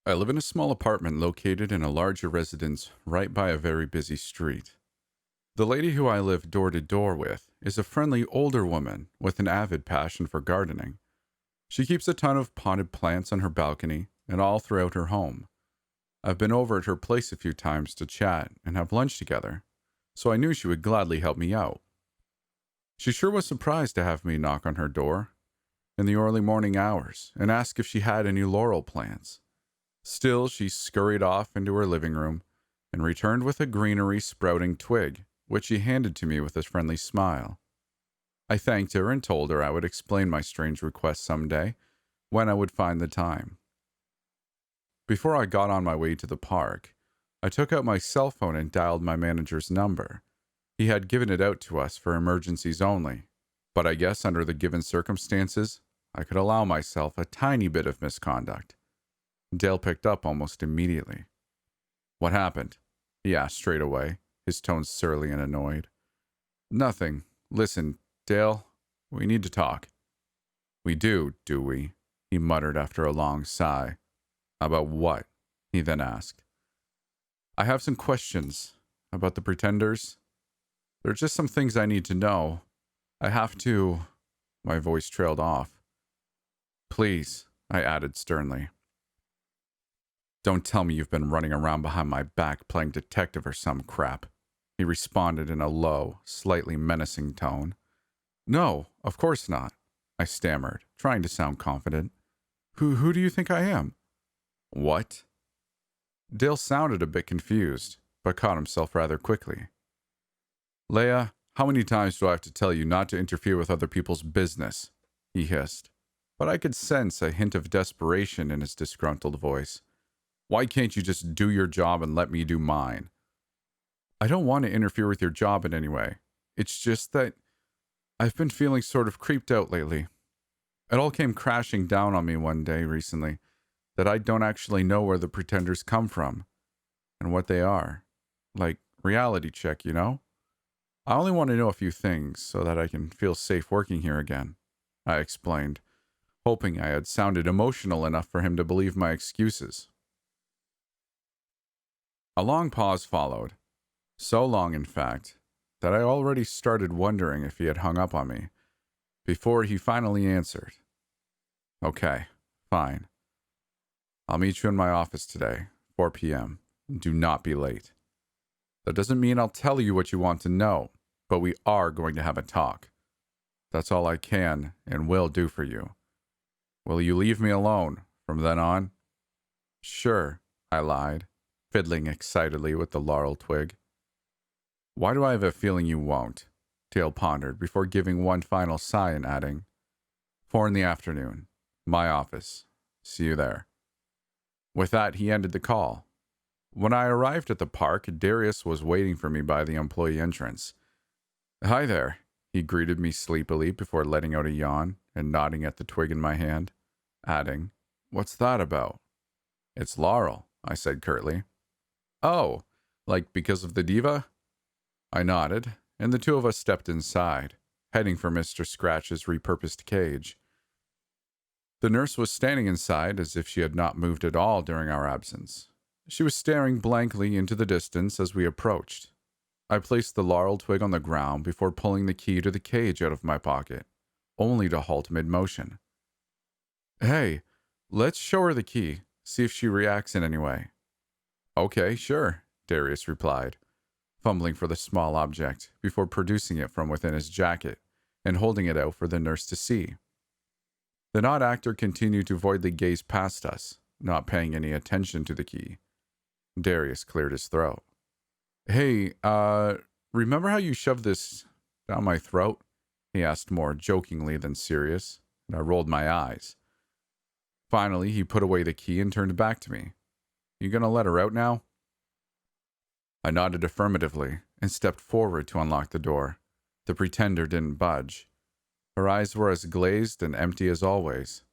I live in a small apartment located in a larger residence right by a very busy street. The lady who I live door to door with is a friendly older woman with an avid passion for gardening. She keeps a ton of potted plants on her balcony and all throughout her home. I've been over at her place a few times to chat and have lunch together, so I knew she would gladly help me out. She sure was surprised to have me knock on her door in the early morning hours and ask if she had any laurel plants. Still, she scurried off into her living room and returned with a greenery sprouting twig, which she handed to me with a friendly smile. I thanked her and told her I would explain my strange request someday when I would find the time. Before I got on my way to the park, I took out my cell phone and dialed my manager's number. He had given it out to us for emergencies only, but I guess under the given circumstances, I could allow myself a tiny bit of misconduct. Dale picked up almost immediately. "What happened?" he asked straight away, his tone surly and annoyed. "Nothing. Listen, Dale, we need to talk." "We do we?" he muttered after a long sigh. "About what?" he then asked. "I have some questions about the pretenders. There are just some things I need to know. I have to—" My voice trailed off. "Please," I added sternly. "Don't tell me you've been running around behind my back playing detective or some crap," he responded in a low, slightly menacing tone. "No, of course not," I stammered, trying to sound confident. Who do you think I am?" "What?" Dale sounded a bit confused, but caught himself rather quickly. "Leia, how many times do I have to tell you not to interfere with other people's business?" he hissed, but I could sense a hint of desperation in his disgruntled voice. "Why can't you just do your job and let me do mine?" "I don't want to interfere with your job in any way. It's just that I've been feeling sort of creeped out lately. It all came crashing down on me one day recently that I don't actually know where the pretenders come from and what they are. Like, reality check, you know? I only want to know a few things so that I can feel safe working here again," I explained, hoping I had sounded emotional enough for him to believe my excuses. A long pause followed. So long, in fact, that I already started wondering if he had hung up on me, before he finally answered. "Okay, fine. I'll meet you in my office today, 4 p.m. Do not be late. That doesn't mean I'll tell you what you want to know, but we are going to have a talk. That's all I can and will do for you. Will you leave me alone from then on?" "Sure," I lied, fiddling excitedly with the laurel twig. "Why do I have a feeling you won't?" Dale pondered before giving one final sigh and adding, "4 in the afternoon. My office. See you there." With that, he ended the call. When I arrived at the park, Darius was waiting for me by the employee entrance. "Hi there," he greeted me sleepily before letting out a yawn and nodding at the twig in my hand, adding, "What's that about?" "It's Laurel," I said curtly. "Oh, like because of the diva?" I nodded, and the two of us stepped inside, heading for Mr. Scratch's repurposed cage. The nurse was standing inside as if she had not moved at all during our absence. She was staring blankly into the distance as we approached. I placed the laurel twig on the ground before pulling the key to the cage out of my pocket, only to halt mid-motion. "Hey, let's show her the key, see if she reacts in any way." "Okay, sure," Darius replied, fumbling for the small object before producing it from within his jacket and holding it out for the nurse to see. The odd actor continued to voidly gaze past us, not paying any attention to the key. Darius cleared his throat. "Hey, remember how you shoved this down my throat?" he asked more jokingly than serious, and I rolled my eyes. Finally, he put away the key and turned back to me. "You gonna let her out now?" I nodded affirmatively and stepped forward to unlock the door. The pretender didn't budge. Her eyes were as glazed and empty as always.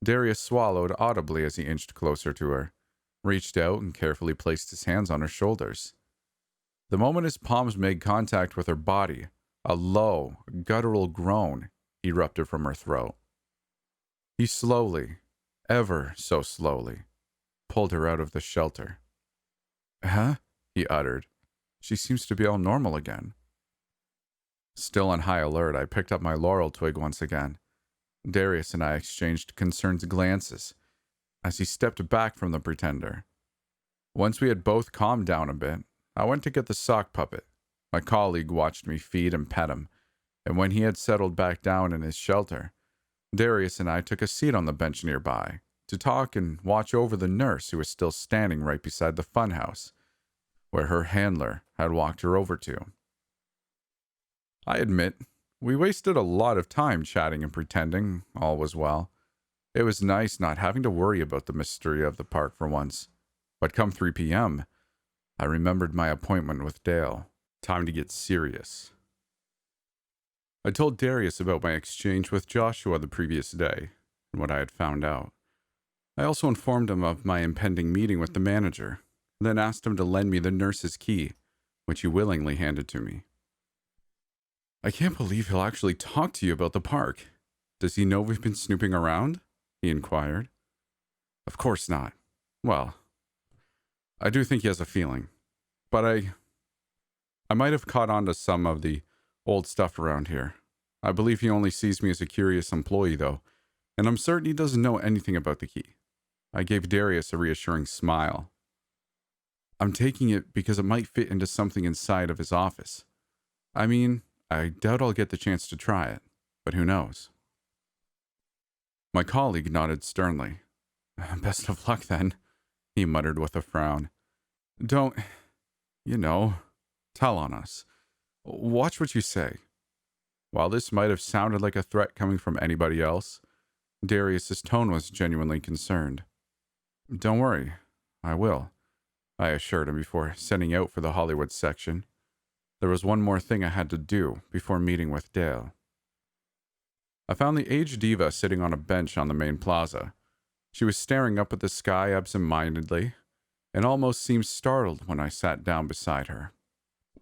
Darius swallowed audibly as he inched closer to her, reached out and carefully placed his hands on her shoulders. The moment his palms made contact with her body, a low, guttural groan erupted from her throat. He slowly, ever so slowly, pulled her out of the shelter. Huh? He uttered. She seems to be all normal again. Still on high alert, I picked up my laurel twig once again. Darius and I exchanged concerned glances as he stepped back from the pretender. Once we had both calmed down a bit, I went to get the sock puppet. My colleague watched me feed and pet him, and when he had settled back down in his shelter, Darius and I took a seat on the bench nearby to talk and watch over the nurse who was still standing right beside the funhouse, where her handler had walked her over to. I admit, we wasted a lot of time chatting and pretending all was well. It was nice not having to worry about the mystery of the park for once. But come 3 p.m., I remembered my appointment with Dale. Time to get serious. I told Darius about my exchange with Joshua the previous day and what I had found out. I also informed him of my impending meeting with the manager, then asked him to lend me the nurse's key, which he willingly handed to me. I can't believe he'll actually talk to you about the park. Does he know we've been snooping around? He inquired. Of course not. Well, I do think he has a feeling. But I might have caught on to some of the old stuff around here. I believe he only sees me as a curious employee, though, and I'm certain he doesn't know anything about the key. I gave Darius a reassuring smile. I'm taking it because it might fit into something inside of his office. I mean, I doubt I'll get the chance to try it, but who knows? My colleague nodded sternly. Best of luck, then, he muttered with a frown. Don't, tell on us. Watch what you say. While this might have sounded like a threat coming from anybody else, Darius's tone was genuinely concerned. Don't worry, I will, I assured him before setting out for the Hollywood section. There was one more thing I had to do before meeting with Dale. I found the aged diva sitting on a bench on the main plaza. She was staring up at the sky absent-mindedly and almost seemed startled when I sat down beside her.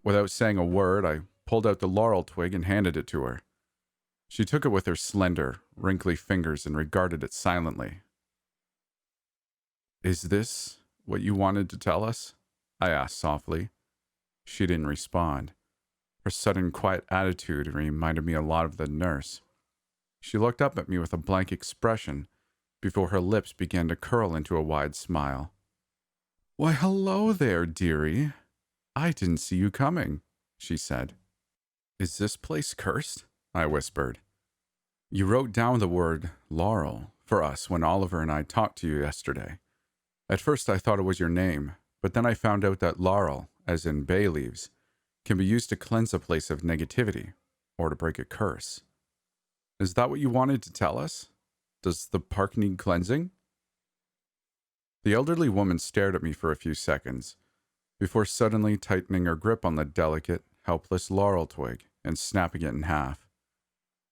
Without saying a word, I pulled out the laurel twig and handed it to her. She took it with her slender, wrinkly fingers and regarded it silently. Is this what you wanted to tell us? I asked softly. She didn't respond. Her sudden quiet attitude reminded me a lot of the nurse. She looked up at me with a blank expression before her lips began to curl into a wide smile. Why, hello there, dearie. I didn't see you coming, she said. Is this place cursed? I whispered. You wrote down the word Laurel for us when Oliver and I talked to you yesterday. At first I thought it was your name, but then I found out that laurel, as in bay leaves, can be used to cleanse a place of negativity, or to break a curse. Is that what you wanted to tell us? Does the park need cleansing? The elderly woman stared at me for a few seconds, before suddenly tightening her grip on the delicate, helpless laurel twig and snapping it in half.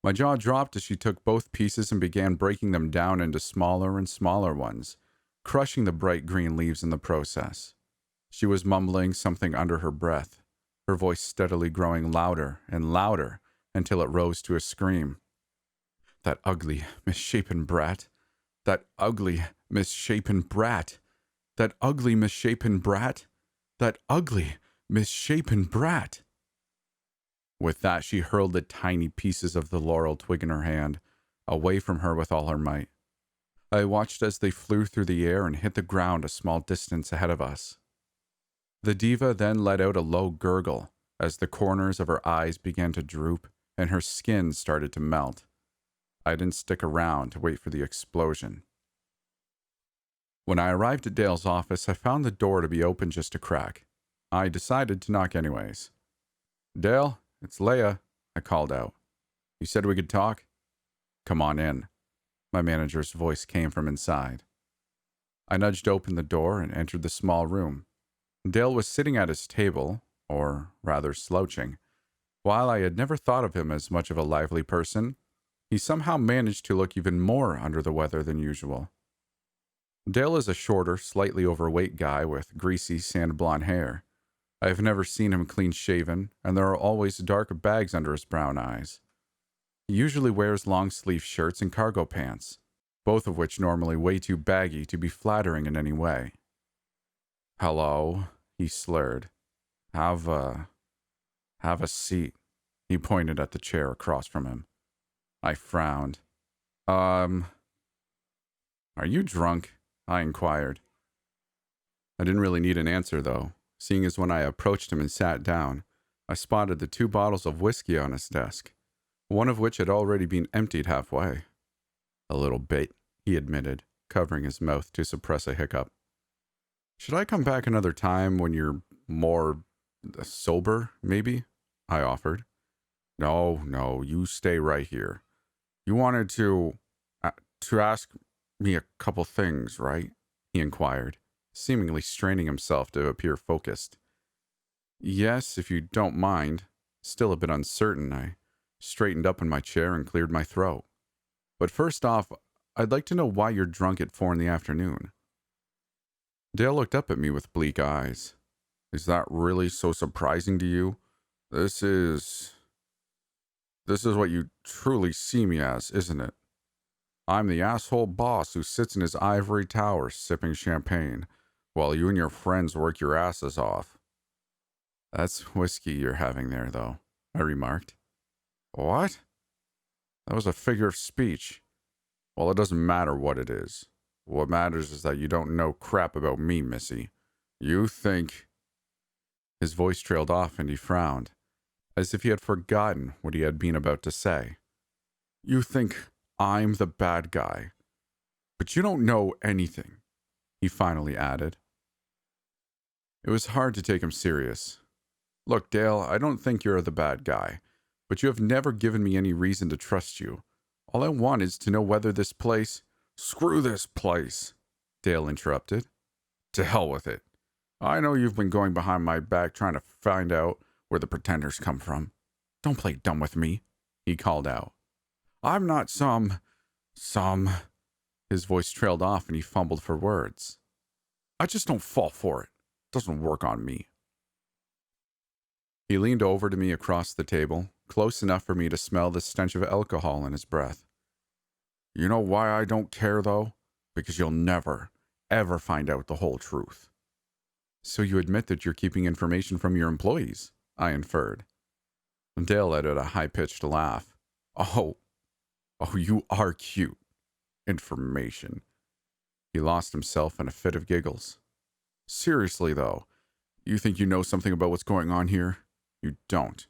My jaw dropped as she took both pieces and began breaking them down into smaller and smaller ones, crushing the bright green leaves in the process. She was mumbling something under her breath, her voice steadily growing louder and louder until it rose to a scream. That ugly, misshapen brat. That ugly, misshapen brat. That ugly, misshapen brat. That ugly, misshapen brat. With that, she hurled the tiny pieces of the laurel twig in her hand, away from her with all her might. I watched as they flew through the air and hit the ground a small distance ahead of us. The diva then let out a low gurgle as the corners of her eyes began to droop and her skin started to melt. I didn't stick around to wait for the explosion. When I arrived at Dale's office, I found the door to be open just a crack. I decided to knock anyways. Dale, it's Leia, I called out. You said we could talk? Come on in. My manager's voice came from inside. I nudged open the door and entered the small room. Dale was sitting at his table, or rather slouching. While I had never thought of him as much of a lively person, he somehow managed to look even more under the weather than usual. Dale is a shorter, slightly overweight guy with greasy, sand-blonde hair. I have never seen him clean-shaven, and there are always dark bags under his brown eyes. He usually wears long-sleeve shirts and cargo pants, both of which normally way too baggy to be flattering in any way. "Hello," he slurred. Have a seat." He pointed at the chair across from him. I frowned. Are you drunk?" I inquired. I didn't really need an answer, though, seeing as when I approached him and sat down, I spotted the 2 bottles of whiskey on his desk, one of which had already been emptied halfway. "A little bit," he admitted, covering his mouth to suppress a hiccup. "Should I come back another time when you're more sober, maybe?" I offered. No, you stay right here. You wanted to ask me a couple things, right?" he inquired, seemingly straining himself to appear focused. "Yes, if you don't mind." Still a bit uncertain, I straightened up in my chair and cleared my throat. "But first off, I'd like to know why you're drunk at 4 in the afternoon." Dale looked up at me with bleak eyes. "Is that really so surprising to you? This is what you truly see me as, isn't it? I'm the asshole boss who sits in his ivory tower sipping champagne, while you and your friends work your asses off." "That's whiskey you're having there, though," I remarked. "What?" "That was a figure of speech." "Well, it doesn't matter what it is. What matters is that you don't know crap about me, Missy. You think..." His voice trailed off and he frowned, as if he had forgotten what he had been about to say. "You think I'm the bad guy. But you don't know anything," he finally added. It was hard to take him serious. "Look, Dale, I don't think you're the bad guy, but you have never given me any reason to trust you. All I want is to know whether this place..." "Screw this place," Dale interrupted. "To hell with it. I know you've been going behind my back trying to find out where the pretenders come from. Don't play dumb with me," he called out. "I'm not some... His voice trailed off and he fumbled for words. "I just don't fall for it. Doesn't work on me." He leaned over to me across the table, close enough for me to smell the stench of alcohol in his breath. "You know why I don't care, though? Because you'll never, ever find out the whole truth." "So you admit that you're keeping information from your employees?" I inferred. Dale let out a high-pitched laugh. Oh, you are cute. Information." He lost himself in a fit of giggles. "Seriously, though, you think you know something about what's going on here? You don't.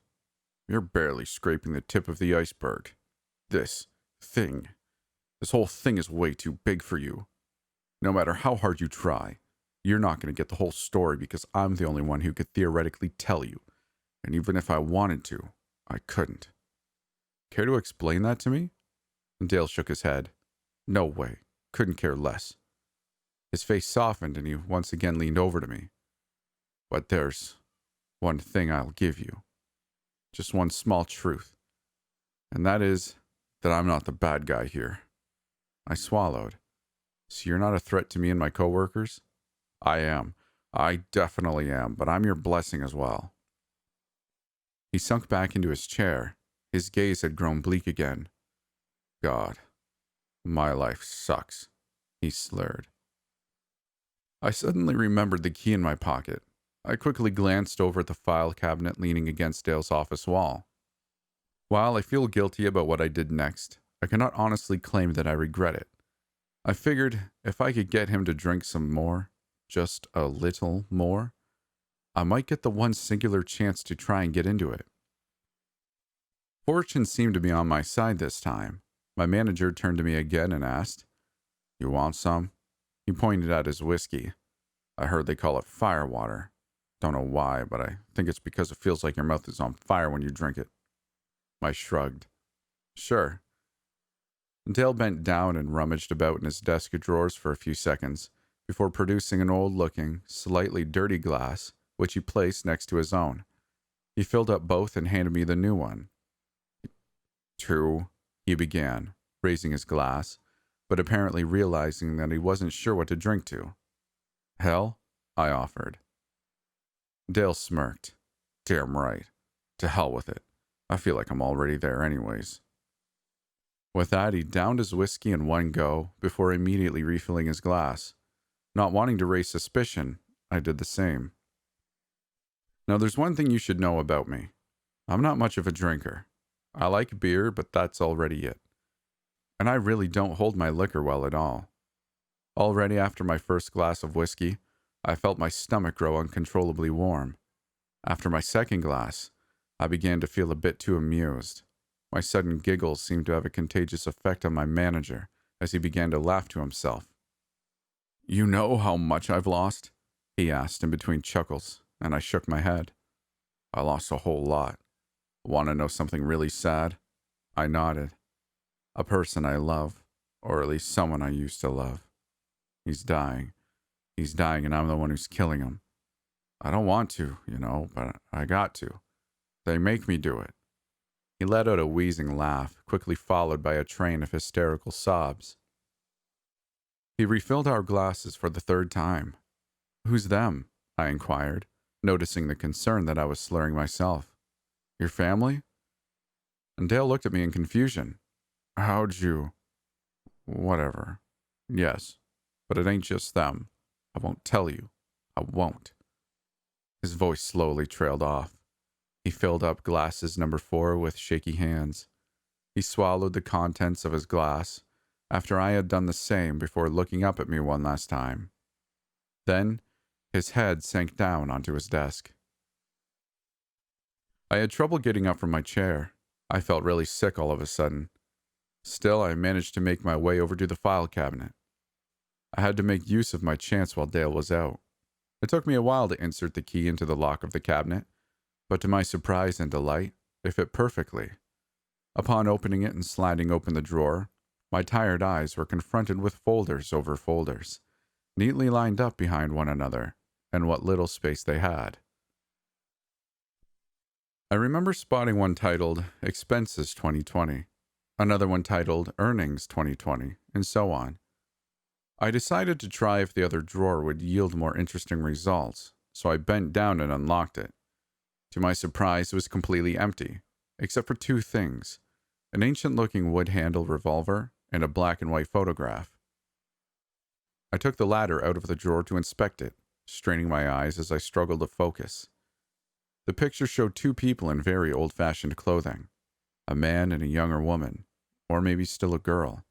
You're barely scraping the tip of the iceberg. This whole thing is way too big for you. No matter how hard you try, you're not going to get the whole story because I'm the only one who could theoretically tell you. And even if I wanted to, I couldn't." "Care to explain that to me?" Dale shook his head. "No way. Couldn't care less." His face softened and he once again leaned over to me. "But there's one thing I'll give you. Just one small truth. And that is that I'm not the bad guy here." I swallowed. "So you're not a threat to me and my coworkers?" "I am. I definitely am, but I'm your blessing as well." He sunk back into his chair. His gaze had grown bleak again. "God, my life sucks," he slurred. I suddenly remembered the key in my pocket. I quickly glanced over at the file cabinet leaning against Dale's office wall. While I feel guilty about what I did next, I cannot honestly claim that I regret it. I figured if I could get him to drink some more, just a little more, I might get the one singular chance to try and get into it. Fortune seemed to be on my side this time. My manager turned to me again and asked, "You want some?" He pointed at his whiskey. "I heard they call it Firewater. Don't know why, but I think it's because it feels like your mouth is on fire when you drink it." I shrugged. "Sure." Dale bent down and rummaged about in his desk drawers for a few seconds before producing an old-looking, slightly dirty glass, which he placed next to his own. He filled up both and handed me the new one. "Two," he began, raising his glass, but apparently realizing that he wasn't sure what to drink to. "Hell?" I offered. Dale smirked. "Damn right. To hell with it. I feel like I'm already there anyways." With that, he downed his whiskey in one go before immediately refilling his glass. Not wanting to raise suspicion, I did the same. Now, there's one thing you should know about me. I'm not much of a drinker. I like beer, but that's already it. And I really don't hold my liquor well at all. Already after my first glass of whiskey, I felt my stomach grow uncontrollably warm. After my second glass, I began to feel a bit too amused. My sudden giggles seemed to have a contagious effect on my manager as he began to laugh to himself. "You know how much I've lost?" he asked in between chuckles, and I shook my head. "I lost a whole lot. Want to know something really sad?" I nodded. "A person I love, or at least someone I used to love. He's dying. He's dying, and I'm the one who's killing him. I don't want to, but I got to. They make me do it." He let out a wheezing laugh, quickly followed by a train of hysterical sobs. He refilled our glasses for the third time. "Who's them?" I inquired, noticing the concern that I was slurring myself. "Your family?" And Dale looked at me in confusion. "How'd you—" "Whatever. Yes, but it ain't just them. I won't tell you. I won't." His voice slowly trailed off. He filled up glasses number 4 with shaky hands. He swallowed the contents of his glass after I had done the same before looking up at me one last time. Then his head sank down onto his desk. I had trouble getting up from my chair. I felt really sick all of a sudden. Still, I managed to make my way over to the file cabinet. I had to make use of my chance while Dale was out. It took me a while to insert the key into the lock of the cabinet, but to my surprise and delight, it fit perfectly. Upon opening it and sliding open the drawer, my tired eyes were confronted with folders over folders, neatly lined up behind one another, and what little space they had. I remember spotting one titled Expenses 2020, another one titled Earnings 2020, and so on. I decided to try if the other drawer would yield more interesting results, so I bent down and unlocked it. To my surprise, it was completely empty, except for 2 things: an ancient-looking wood-handled revolver and a black and white photograph. I took the latter out of the drawer to inspect it, straining my eyes as I struggled to focus. The picture showed 2 people in very old-fashioned clothing, a man and a younger woman, or maybe still a girl.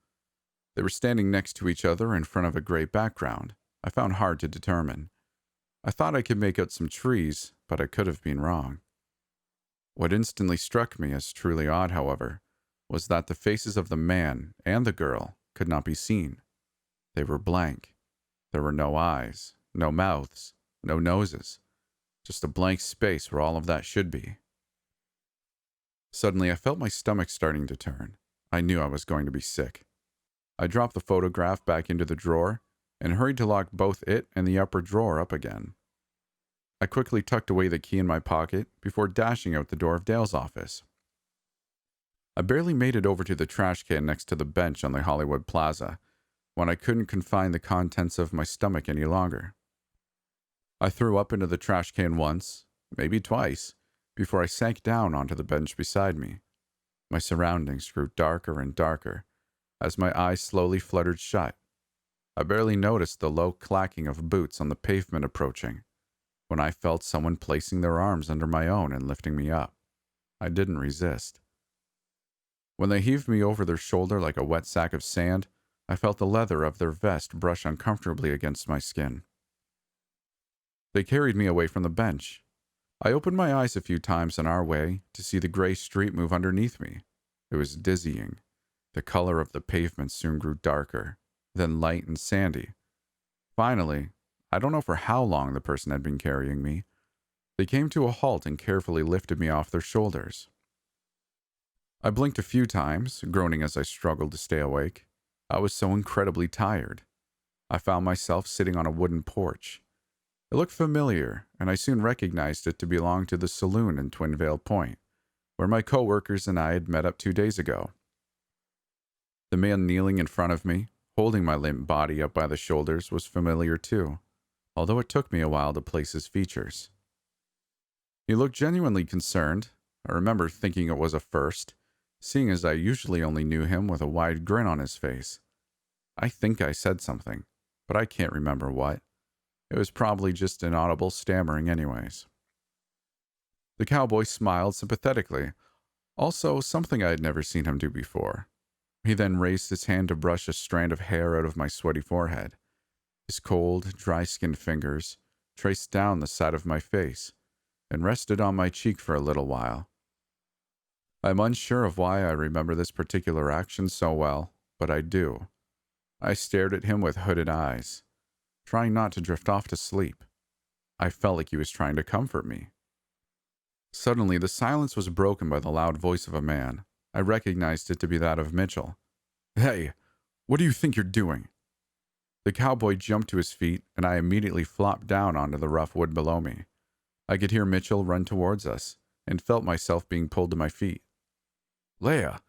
They were standing next to each other in front of a gray background I found hard to determine. I thought I could make out some trees, but I could have been wrong. What instantly struck me as truly odd, however, was that the faces of the man and the girl could not be seen. They were blank. There were no eyes, no mouths, no noses, just a blank space where all of that should be. Suddenly, I felt my stomach starting to turn. I knew I was going to be sick. I dropped the photograph back into the drawer and hurried to lock both it and the upper drawer up again. I quickly tucked away the key in my pocket before dashing out the door of Dale's office. I barely made it over to the trash can next to the bench on the Hollywood Plaza when I couldn't confine the contents of my stomach any longer. I threw up into the trash can once, maybe twice, before I sank down onto the bench beside me. My surroundings grew darker and darker as my eyes slowly fluttered shut. I barely noticed the low clacking of boots on the pavement approaching when I felt someone placing their arms under my own and lifting me up. I didn't resist. When they heaved me over their shoulder like a wet sack of sand, I felt the leather of their vest brush uncomfortably against my skin. They carried me away from the bench. I opened my eyes a few times on our way to see the gray street move underneath me. It was dizzying. The color of the pavement soon grew darker, then light and sandy. Finally, I don't know for how long the person had been carrying me, they came to a halt and carefully lifted me off their shoulders. I blinked a few times, groaning as I struggled to stay awake. I was so incredibly tired. I found myself sitting on a wooden porch. It looked familiar, and I soon recognized it to belong to the saloon in Twin Vale Point, where my coworkers and I had met up 2 days ago. The man kneeling in front of me, holding my limp body up by the shoulders, was familiar too, although it took me a while to place his features. He looked genuinely concerned. I remember thinking it was a first, seeing as I usually only knew him with a wide grin on his face. I think I said something, but I can't remember what. It was probably just inaudible stammering anyways. The cowboy smiled sympathetically, also something I had never seen him do before. He then raised his hand to brush a strand of hair out of my sweaty forehead. His cold, dry-skinned fingers traced down the side of my face and rested on my cheek for a little while. I'm unsure of why I remember this particular action so well, but I do. I stared at him with hooded eyes, trying not to drift off to sleep. I felt like he was trying to comfort me. Suddenly, the silence was broken by the loud voice of a man. I recognized it to be that of Mitchell. "Hey, what do you think you're doing?" The cowboy jumped to his feet, and I immediately flopped down onto the rough wood below me. I could hear Mitchell run towards us, and felt myself being pulled to my feet. "Leia,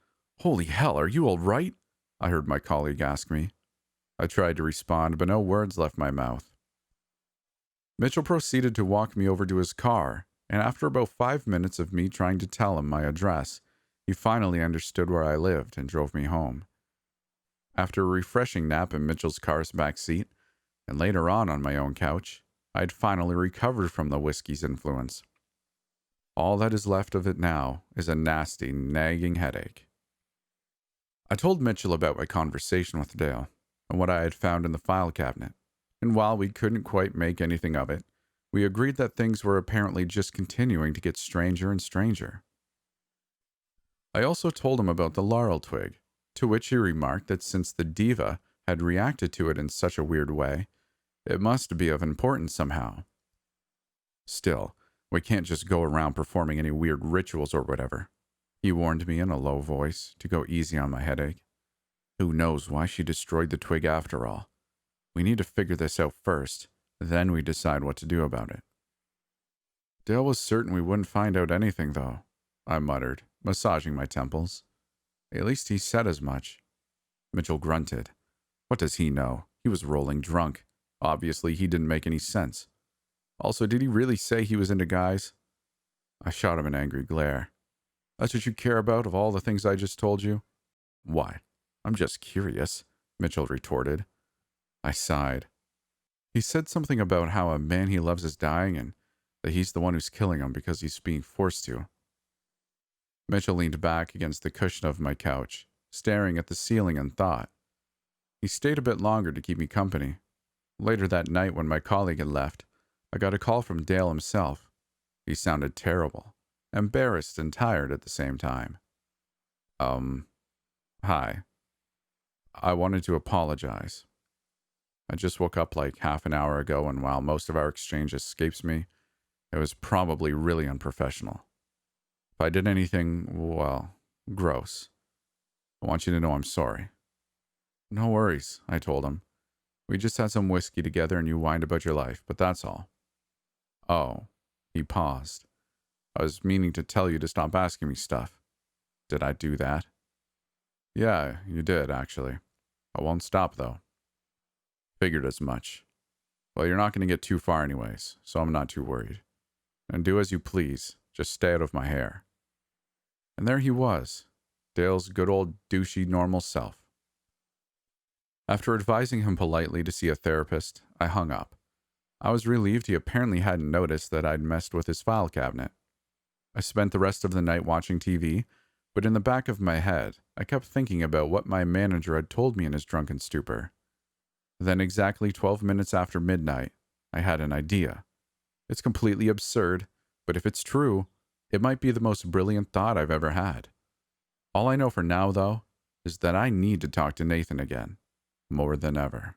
holy hell, are you all right?" I heard my colleague ask me. I tried to respond, but no words left my mouth. Mitchell proceeded to walk me over to his car, and after about 5 minutes of me trying to tell him my address, he finally understood where I lived and drove me home. After a refreshing nap in Mitchell's car's back seat, and later on my own couch, I had finally recovered from the whiskey's influence. All that is left of it now is a nasty, nagging headache. I told Mitchell about my conversation with Dale and what I had found in the file cabinet, and while we couldn't quite make anything of it, we agreed that things were apparently just continuing to get stranger and stranger. I also told him about the laurel twig, to which he remarked that since the diva had reacted to it in such a weird way, it must be of importance somehow. Still, we can't just go around performing any weird rituals or whatever, he warned me in a low voice to go easy on my headache. Who knows why she destroyed the twig after all? We need to figure this out first, then we decide what to do about it. Dale was certain we wouldn't find out anything, though, I muttered, massaging my temples. At least he said as much. Mitchell grunted. What does he know? He was rolling drunk. Obviously, he didn't make any sense. Also, did he really say he was into guys? I shot him an angry glare. That's what you care about of all the things I just told you? Why? I'm just curious, Mitchell retorted. I sighed. He said something about how a man he loves is dying and that he's the one who's killing him because he's being forced to. Mitchell leaned back against the cushion of my couch, staring at the ceiling in thought. He stayed a bit longer to keep me company. Later that night, when my colleague had left, I got a call from Dale himself. He sounded terrible, embarrassed and tired at the same time. Hi. I wanted to apologize. I just woke up like half an hour ago, and while most of our exchange escapes me, it was probably really unprofessional. If I did anything, well, gross, I want you to know I'm sorry. No worries, I told him. We just had some whiskey together and you whined about your life, but that's all. Oh, he paused. I was meaning to tell you to stop asking me stuff. Did I do that? Yeah, you did, actually. I won't stop, though. Figured as much. Well, you're not going to get too far anyways, so I'm not too worried. And do as you please, just stay out of my hair. And there he was, Dale's good old douchey normal self. After advising him politely to see a therapist, I hung up. I was relieved he apparently hadn't noticed that I'd messed with his file cabinet. I spent the rest of the night watching TV, but in the back of my head, I kept thinking about what my manager had told me in his drunken stupor. Then exactly 12 minutes after midnight, I had an idea. It's completely absurd, but if it's true, it might be the most brilliant thought I've ever had. All I know for now, though, is that I need to talk to Nathan again, more than ever.